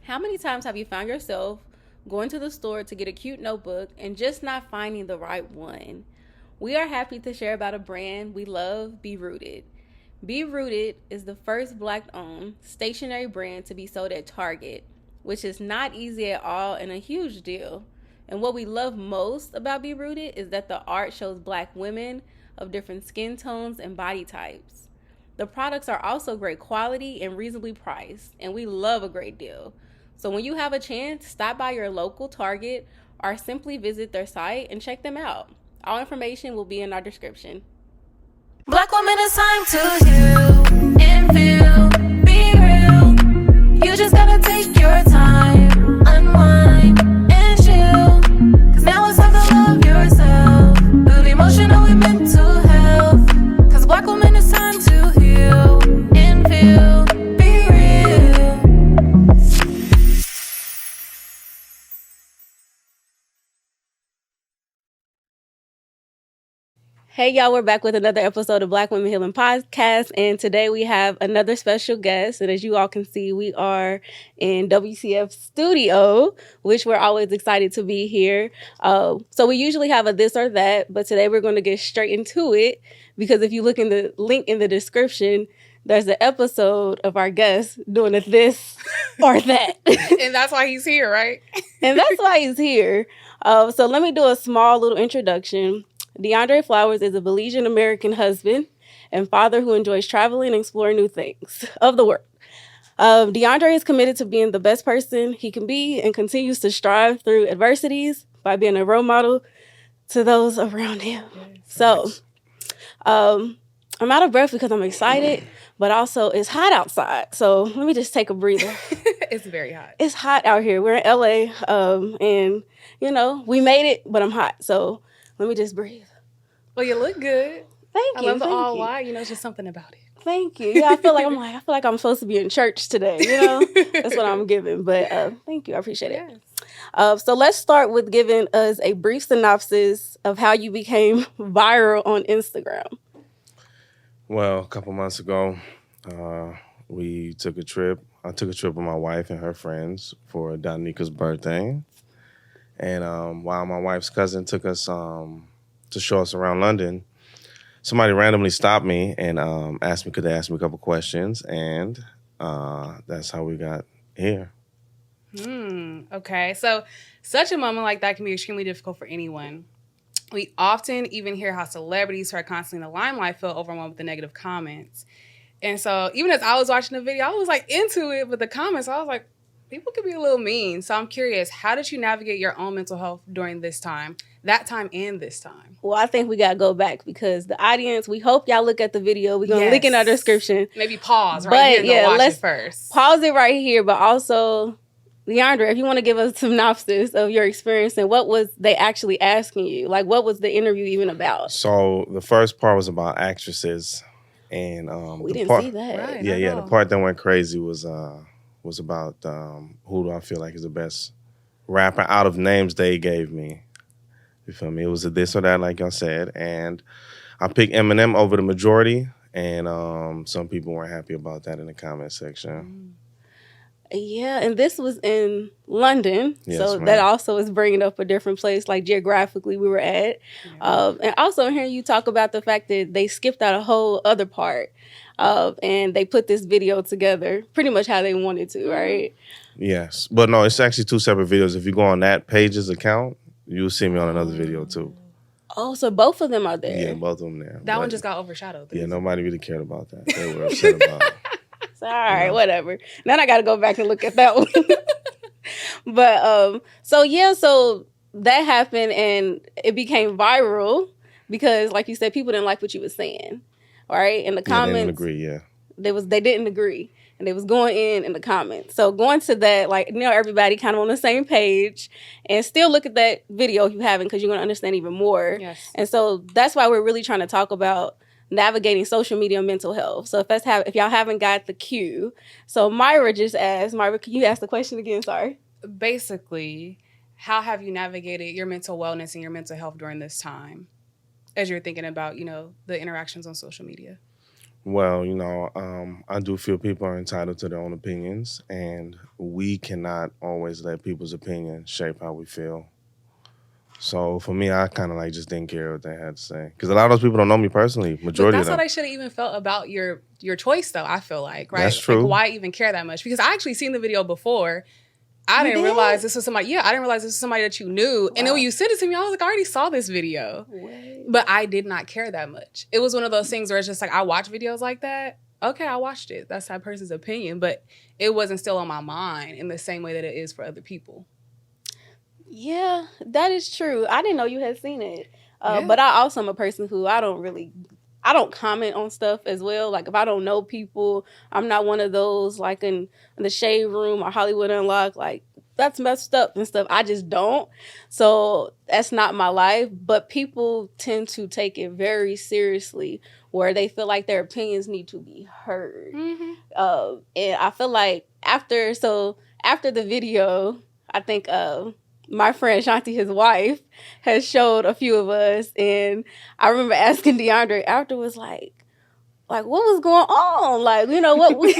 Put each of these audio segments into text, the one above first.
How many times have you found yourself going to the store to get a cute notebook and just not finding the right one? We are happy to share about a brand we love, BWD. BWD is the first Black-owned stationery brand to be sold at Target, which is not easy at all and a huge deal. And what we love most about BWD is that the art shows Black women of different skin tones and body types. The products are also great quality and reasonably priced, and we love a great deal. So when you have a chance, stop by your local Target or simply visit their site and check them out. All information will be in our description. Black woman, it's time to heal and feel, be real. You just gotta take your time, unwind and chill. Cause now it's time to love yourself. Build emotional and mental health. Cause Black woman, it's time to heal and feel, be real. Hey y'all, we're back with another episode of Black Women Healing Podcast, and today we have another special guest. And as you all can see, we are in WCF studio, which we're always excited to be here. So we usually have a this or that, but today we're going to get straight into it, because if you look in the link in the description, there's an episode of our guest doing a this or that. And that's why he's here, right? And that's why he's here. So let me do a small little introduction. Deandre Flowers is a Belizean American husband and father who enjoys traveling and exploring new things of the world. Deandre is committed to being the best person he can be and continues to strive through adversities by being a role model to those around him. So I'm out of breath because I'm excited, but also it's hot outside. So let me just take a breather. It's very hot. It's hot out here. We're in LA, and, you know, we made it, but I'm hot. So let me just breathe. Well, you look good. Thank you. I love the thank all you. white. You know, it's just something about it. Thank you. Yeah, I feel like I'm supposed to be in church today. You know, that's what I'm giving. But thank you. I appreciate it. Yes. So let's start with giving us a brief synopsis of how you became viral on Instagram. Well, a couple months ago, we took a trip. I took a trip with my wife and her friends for Donika's birthday. And while my wife's cousin took us to show us around London, somebody randomly stopped me and asked me, could they ask me a couple questions? And that's how we got here. Okay. So such a moment like that can be extremely difficult for anyone. We often even hear how celebrities who are constantly in the limelight feel overwhelmed with the negative comments. And so even as I was watching the video, I was like into it, but the comments, I was like, people could be a little mean. So I'm curious, how did you navigate your own mental health during this time, that time and this time? Well, I think we got to go back because the audience, we hope y'all look at the video. We're going to link in our description. Maybe pause right here and watch it first. Pause it right here, but also, Deandre, if you want to give us a synopsis of your experience and what was they actually asking you? Like, what was the interview even about? So the first part was about actresses. And we didn't see that. Right, the part that went crazy was about who do I feel like is the best rapper out of names they gave me. You feel me? It was a this or that, like y'all said. And I picked Eminem over the majority. And some people weren't happy about that in the comment section. Yeah, and this was in London. Yes, so ma'am. that also is bringing up a different place, like geographically we were at. And also hearing you talk about the fact that they skipped out a whole other part. And they put this video together pretty much how they wanted to, right? Yes. But no, it's actually two separate videos. If you go on that page's account, you'll see me on another video too. Oh, so both of them are there. Yeah, both of them there. That one But, just got overshadowed. yeah, nobody really cared about that. They were upset about it. So, all right, whatever. Then I got to go back and look at that one. But so that happened and it became viral because, like you said, people didn't like what you were saying, right? In the comments, they didn't agree. Yeah, they didn't agree, and they was going in the comments. So going to that, like, you know, everybody kind of on the same page, and still look at that video if you haven't, because you're gonna understand even more. Yes. And so that's why we're really trying to talk about navigating social media and mental health. So if y'all haven't got the cue, so Myra just asked. Myra, can you ask the question again? Sorry. Basically, how have you navigated your mental wellness and your mental health during this time as you're thinking about, you know, the interactions on social media? Well, I do feel people are entitled to their own opinions, and we cannot always let people's opinions shape how we feel. So for me, I kind of like just didn't care what they had to say, because a lot of those people don't know me personally. But Majority that's of how them. they should have even felt about your choice, though. I feel like, right? That's true. Like, why even care that much? Because I actually seen the video before. I didn't did? realize this was somebody. Yeah, I didn't realize this was somebody that you knew. And then when Wow. you sent it to me, I was like, I already saw this video. Wait. But I did not care that much. It was one of those things where it's just like, I watch videos like that. Okay, I watched it. That's that person's opinion. But it wasn't still on my mind in the same way that it is for other people. Yeah, that is true. I didn't know you had seen it. Yeah. But I also am a person who I don't comment on stuff as well. Like, if I don't know people, I'm not one of those, like, in the Shade Room or Hollywood Unlocked, like, that's messed up and stuff. I just don't. So that's not my life. But people tend to take it very seriously, where they feel like their opinions need to be heard. Mm-hmm. And I feel like after the video, I think my friend Shanti, his wife, has showed a few of us, and I remember asking Deandre afterwards, like what was going on? Like, what we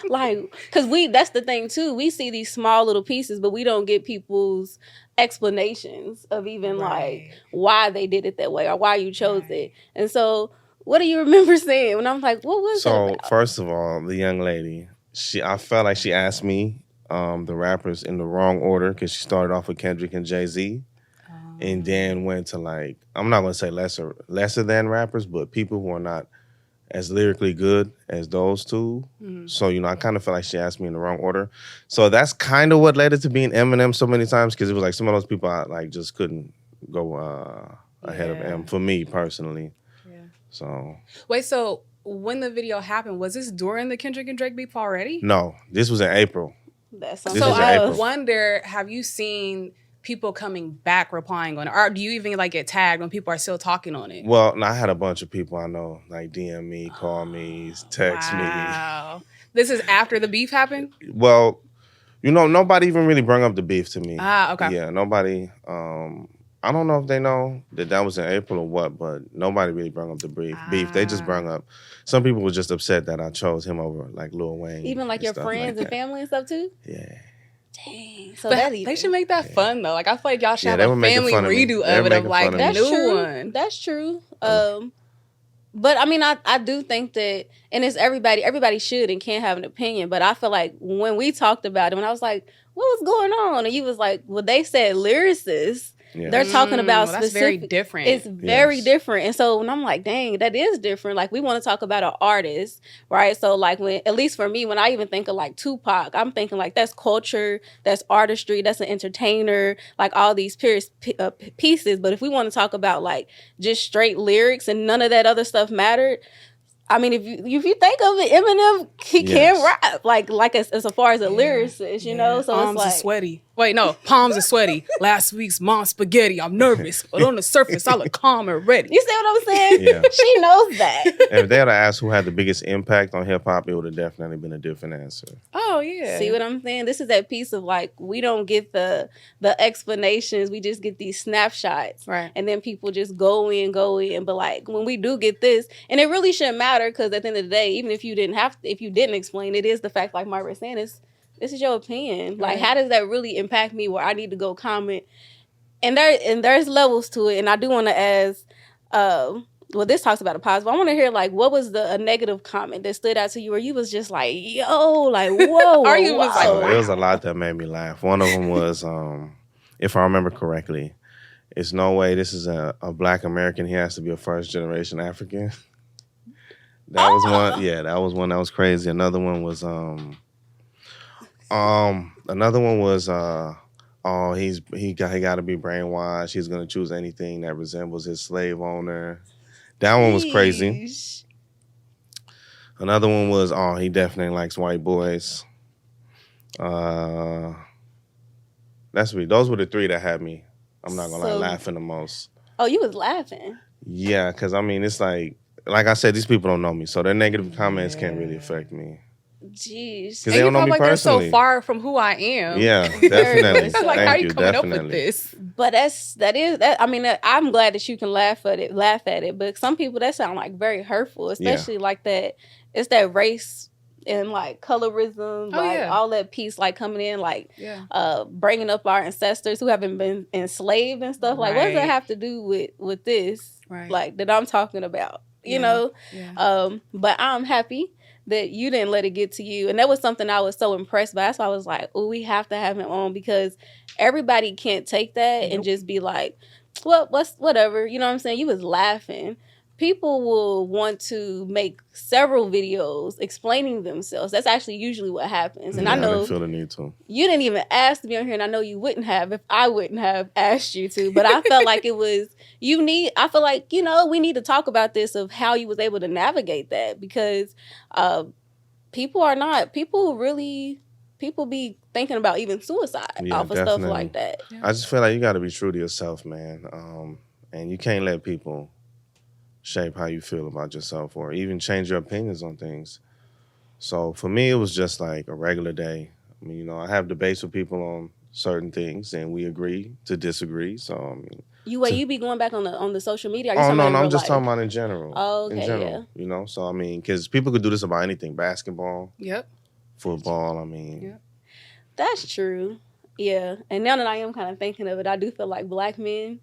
like, because that's the thing too. We see these small little pieces, but we don't get people's explanations of even like why they did it that way or why you chose it. And so, what do you remember saying? And I'm like, what was that So about? first of all, the young lady, I felt like she asked me the rappers in the wrong order, because she started off with Kendrick and Jay-Z, and then went to, like, I'm not gonna say lesser than rappers, but people who are not as lyrically good as those two. Mm-hmm. So, I kind of felt like she asked me in the wrong order. So that's kind of what led it to being Eminem so many times, because it was like some of those people I like just couldn't go ahead of M for me personally. Yeah. So Wait, so when the video happened, was this during the Kendrick and Drake beef already? no, this was in April. That's This something So is in I April. wonder, have you seen people coming back replying on it? Or do you even like get tagged when people are still talking on it? Well, I had a bunch of people I know like DM me, call me, text Wow. This is after the beef happened? me. Well, nobody even really brought up the beef to me. Ah, okay. Yeah, nobody. I don't know if they know that was in April or what, but nobody really brought up the beef. They just brought up. Some people were just upset that I chose him over like Lil Wayne. even like and your stuff friends like and that. family and stuff too. Yeah. Dang. So But that they should make that fun though. Like I feel like y'all should Yeah, have they a were making family fun of me. redo They of were it of making like fun of a me. That's new true. one. That's true. But I mean, I do think that, and it's everybody should and can have an opinion. But I feel like when we talked about it, when I was like, what was going on? And you was like, well, they said lyricists. Yeah. They're talking about that's very specific. different. It's very Yes. different. And so when I'm like, dang, that is different. Like, we want to talk about an artist, right? So like, when, at least for me, when I even think of like Tupac, I'm thinking like that's culture, that's artistry, that's an entertainer, like all these pieces. But if we want to talk about like just straight lyrics and none of that other stuff mattered, I mean, if you think of it, Eminem, he Yes. can rap like as far as a lyricist, you know. So Palms it's like, are sweaty. Wait, no, palms are sweaty. Last week's mom spaghetti. I'm nervous, but on the surface, I look calm and ready. you see what I'm saying? Yeah. She knows that. If they had asked who had the biggest impact on hip hop, it would have definitely been a different answer. Oh yeah. See what I'm saying? This is that piece of like, we don't get the explanations. We just get these snapshots. Right. And then people just go in. But like, when we do get this, and it really shouldn't matter, because at the end of the day, even if you didn't explain, it is the fact, like Myra was saying, this is your opinion. Like, Right. how does that really impact me where I need to go comment? And there's levels to it. And I do want to ask, well, this talks about a positive. I want to hear, like, what was a negative comment that stood out to you where you was just like, yo, like, whoa. Or you was like, So wow. it was a lot that made me laugh. One of them was, if I remember correctly, it's no way this is a Black American. He has to be a first generation African. That was one. Yeah, that was one that was crazy. Another one was oh, he got to be brainwashed. He's gonna choose anything that resembles his slave owner. That one was crazy. Sheesh. Another one was, oh, he definitely likes white boys. Those were the three that had me, I'm not gonna lie, So- laughing the most. Oh, you was laughing. Yeah, because I mean, it's like I said, these people don't know me, so their negative comments can't really affect me. Jeez. Because they don't know me like they're personally. so far from who I am. Yeah, definitely. Like, Thank how you you, coming definitely. up with this? But that. I mean, I'm glad that you can laugh at it. But some people, that sound like very hurtful, especially like that. It's that race and like colorism, all that piece like coming in, like bringing up our ancestors who haven't been enslaved and stuff. Like, what does that have to do with this? Like that I'm talking about, you know? Yeah. But I'm happy that you didn't let it get to you. And that was something I was so impressed by. That's why I was like, oh, we have to have him on, because everybody can't take that and just be like, well, whatever. You know what I'm saying? You was laughing. People will want to make several videos explaining themselves. That's actually usually what happens. And I know they feel the need to. You didn't even ask to be on here, and I know you wouldn't have if I wouldn't have asked you to. But I felt like it was I feel like, we need to talk about this, of how you was able to navigate that, because people be thinking about even suicide off of stuff like that. Yeah. I just feel like you got to be true to yourself, man. And you can't let people shape how you feel about yourself or even change your opinions on things. So for me, it was just like a regular day. I mean, I have debates with people on certain things, and we agree to disagree. So I mean, you be going back on the social media? No, I'm just talking about in general. Oh, okay, in general, yeah. So I mean, because people could do this about anything: basketball, football. I mean, that's true. Yeah, and now that I am kind of thinking of it, I do feel like Black men,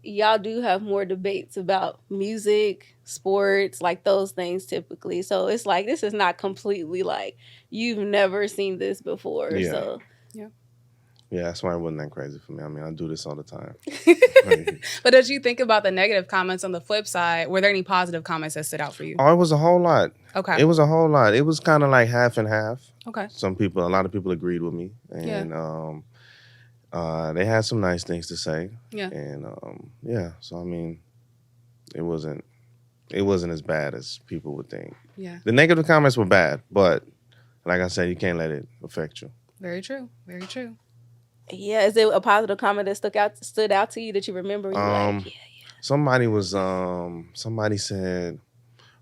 y'all do have more debates about music, sports, like those things typically. So it's like, this is not completely like you've never seen this before. Yeah. So yeah, that's why it wasn't that crazy for me. I mean, I do this all the time. But as you think about the negative comments on the flip side, were there any positive comments that stood out for you? Oh, it was a whole lot. Okay. It was a whole lot. It was kind of like half and half. Okay. A lot of people agreed with me. And they had some nice things to say. Yeah. And so I mean, it wasn't as bad as people would think. Yeah. The negative comments were bad, but like I said, you can't let it affect you. Very true. Very true. Yeah. Is there a positive comment that stood out to you that you remember? Somebody said,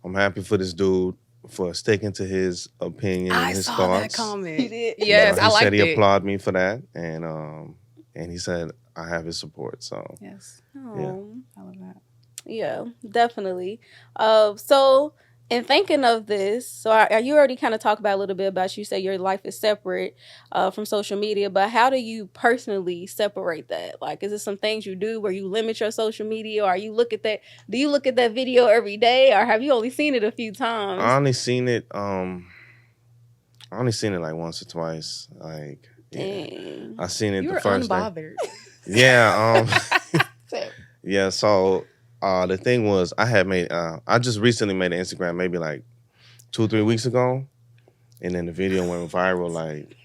"I'm happy for this dude for sticking to his opinion and his thoughts." I saw that comment. He did. Yes, I liked it. He said he applauded me for that, and he said I have his support. So yes, yeah, I love that. Yeah, definitely. So in thinking of this, so you already kind of talked about a little bit about, you say your life is separate from social media, but how do you personally separate that? Like, is it some things you do where you limit your social media, or do you look at that video every day, or have you only seen it a few times? I only seen it like once or twice. Like, dang. I seen it you the first unbothered. day. Yeah. Yeah. So the thing was, I just recently made an Instagram, maybe like 2-3 weeks ago, and then the video went viral like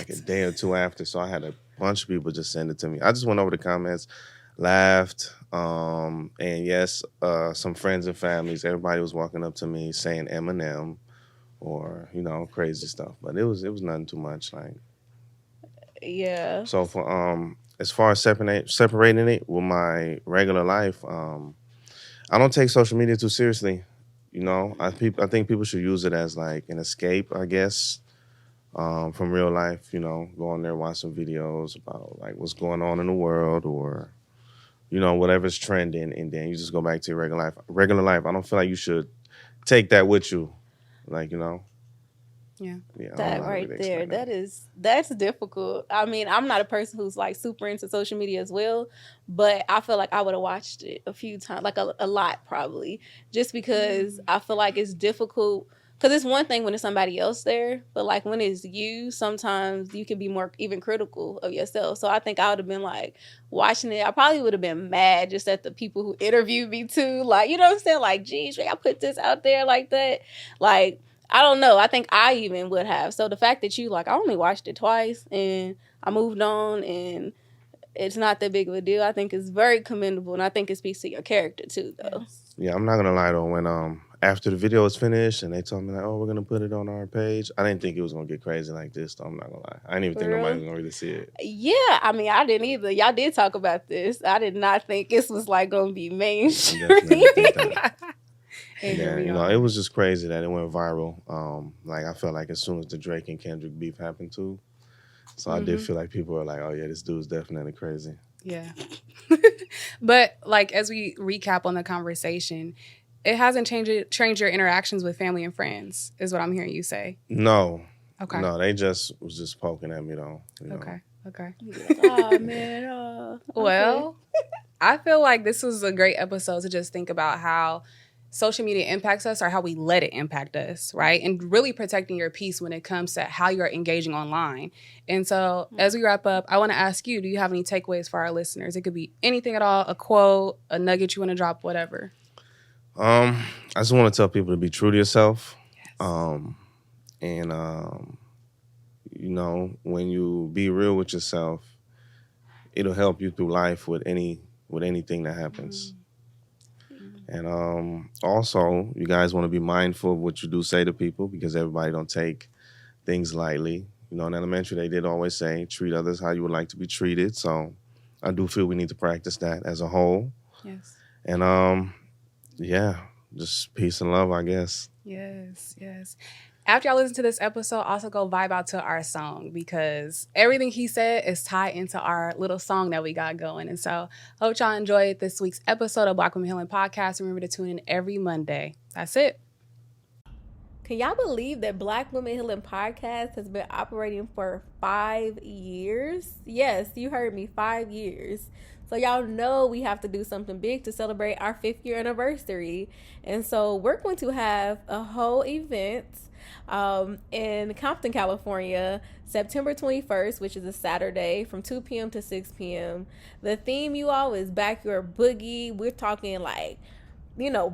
a day or two after. So I had a bunch of people just send it to me. I just went over the comments, laughed, and yes, some friends and families, everybody was walking up to me saying Eminem or crazy stuff, but it was nothing too much. Like, yeah. So for as far as separating it with my regular life, I don't take social media too seriously. I think people should use it as like an escape, I guess, from real life. Go on there, watch some videos about like what's going on in the world, or whatever's trending, and then you just go back to your regular life. I don't feel like you should take that with you, like Yeah, that right there. That's difficult. I mean, I'm not a person who's like super into social media as well, but I feel like I would have watched it a few times, like a lot probably, just because I feel like it's difficult. Because it's one thing when it's somebody else there, but like when it's you, sometimes you can be more even critical of yourself. So I think I would have been like watching it. I probably would have been mad just at the people who interviewed me too. Like, you know what I'm saying? Like, geez, I put this out there like that. Like, I don't know. I think I even would have. So the fact that you I only watched it twice and I moved on and it's not that big of a deal, I think is very commendable, and I think it speaks to your character too, though. Yeah, I'm not gonna lie though. When after the video was finished and they told me like, oh, we're gonna put it on our page, I didn't think it was gonna get crazy like this. Though I'm not gonna lie, I didn't even think nobody was gonna really see it. Yeah, I mean, I didn't either. Y'all did talk about this. I did not think this was like gonna be mainstream. And then, it was just crazy that it went viral. Like, I felt like as soon as the Drake and Kendrick beef happened too. So I did feel like people were like, oh yeah, this dude's definitely crazy. Yeah. But like, as we recap on the conversation, it hasn't changed your interactions with family and friends, is what I'm hearing you say. No. Okay. No, they was just poking at me though. Okay. Oh man. Well, I feel like this was a great episode to just think about how social media impacts us or how we let it impact us, right? And really protecting your peace when it comes to how you're engaging online. And so as we wrap up, I want to ask you, do you have any takeaways for our listeners? It could be anything at all, a quote, a nugget you want to drop, whatever. I just want to tell people to be true to yourself. Yes. When you be real with yourself, it'll help you through life with anything that happens. And also, you guys want to be mindful of what you do say to people, because everybody don't take things lightly. In elementary, they did always say, treat others how you would like to be treated. So I do feel we need to practice that as a whole. Yes. And just peace and love, I guess. Yes. After y'all listen to this episode, also go vibe out to our song, because everything he said is tied into our little song that we got going. And so hope y'all enjoyed this week's episode of Black Women Healing Podcast. Remember to tune in every Monday. That's it. Can y'all believe that Black Women Healing Podcast has been operating for 5 years? Yes, you heard me, 5 years. So y'all know we have to do something big to celebrate our 5th year anniversary. And so we're going to have a whole event in Compton, California, September 21st, which is a Saturday, from 2 p.m. to 6 p.m. The theme, you all, is Backyard Boogie. We're talking like,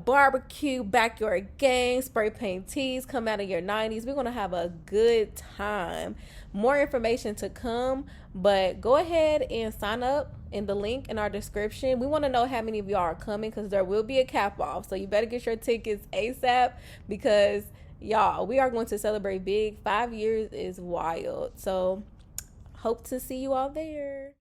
barbecue, backyard gang, spray paint tees, come out of your 90s. We're going to have a good time. More information to come, but go ahead and sign up in the link in our description. We want to know how many of y'all are coming, because there will be a cap off. So you better get your tickets ASAP, because y'all, we are going to celebrate big. 5 years is wild. So hope to see you all there.